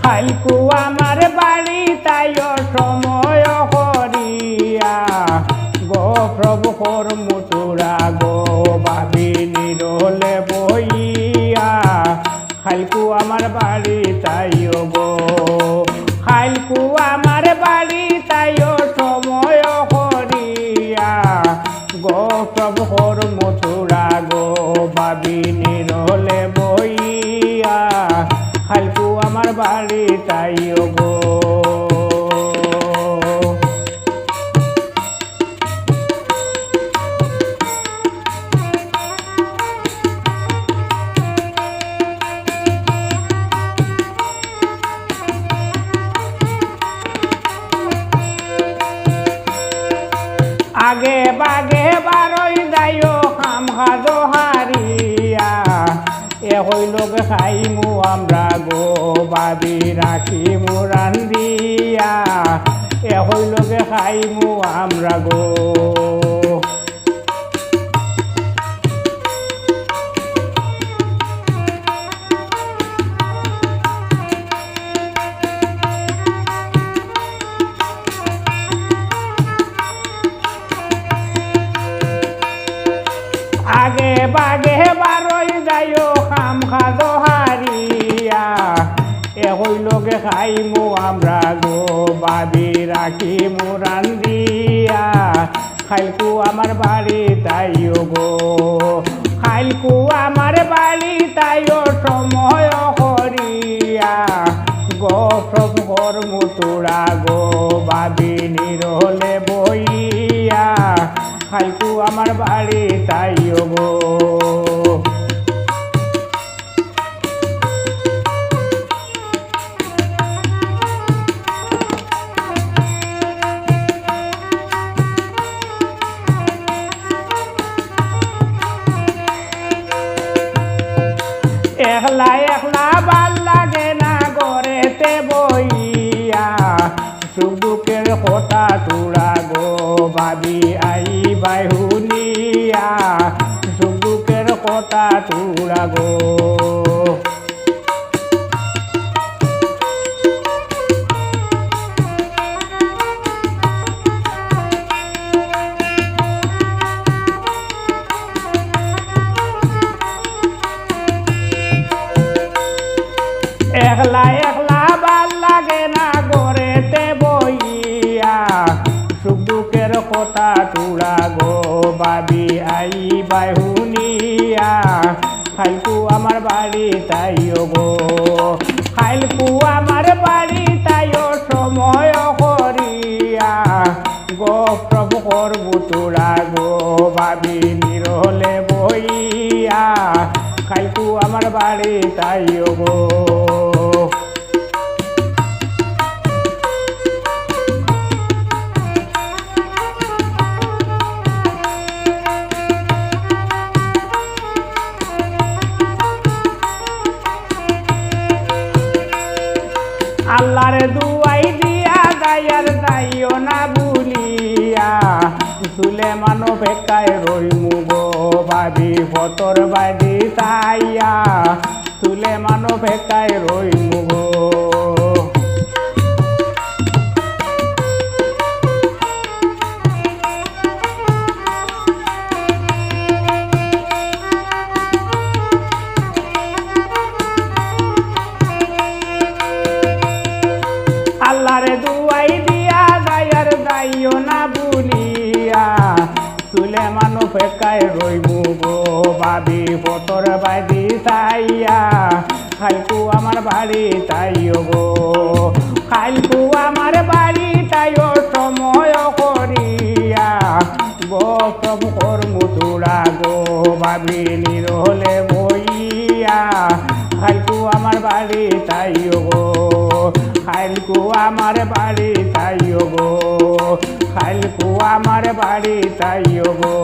খাইলকু আমার বাড়ি তাইও সময় করিয়া গো প্রভু কর মুতুরা গো ভাবি নিরলে বইয়া খাইলকু আমার বাড়ি তাইও গো খাইলকু আমার বাড়ি তাইও সময় করিয়া গো প্রভু কর মুতুরা গো ভাবি নিরলে বইয়া খাইলকু আমার বাড়ি তাইও গো আগে বাগে বারই যাইও খাম খাদো হারিয়া এ হইল খাইমু আমরা গো ভাবি রাখিমু রান্দিয়া এ হইল খাইমু আমরা গো আগে বাগে বারই যাইও খাম খাদো হারিয়া এ হইল খাইমু আমরা গো ভাবি রাখিমু রান্দিয়া খাইলকু আমার বাড়ি তাইও গো খাইলকু আমার বাড়ি তাইও সময় করিয়া গো প্রভু কর মুতুরা গো ভাবি নিরলে বইয়া খাইলকু আমার বাড়ি তাইও গো একলা একলা ভাল লাগে না গড়েতে বইয়া সুখ দুঃখের কথা তুরা গো ভাবি আই বাহুনিয়া সুখ দুঃখের কথা তুরা গো একলা একলা ভাল লাগে না গড়েতে বইয়া সুখ দুঃখের কথা তুরা গো ভাবি আই বাহুনিয়া খাইলকু আমার বাড়ি তাইও গো খাইলকু আমার বাড়ি তাইও সময় করিয়া গো প্রভু কর মুতুরা গো ভাবি নিরলে বইয়া খাইলকু আমার বাড়ি তাইও গো আল্লাহর দুয়াই দিয়া গায়ার যাইও না ভুলিয়া সুলেমান বেকায় রইমু গো ভাবি ফতর বাড়ি তাইয়া সুলেমান বেকায় রইমু গো আল্লাহর দুয়াই দিয়া গায়ার যাইও না ভুলিয়া সুলেমান বেকায় রইমু গো ভাবি ফতর বাড়ি তাইয়া খাইলকু আমার বাড়ি তাইও গো খাইলকু আমার বাড়ি তাইও সময় করিয়া গো প্রভু কর মুতুরা গো ভাবি নিরলে বইয়া খাইলকু আমার বাড়ি তাইও গো খাইলকু আমার বাড়ি তাইও গো খাইলকু আমার বাড়ি তাইও গো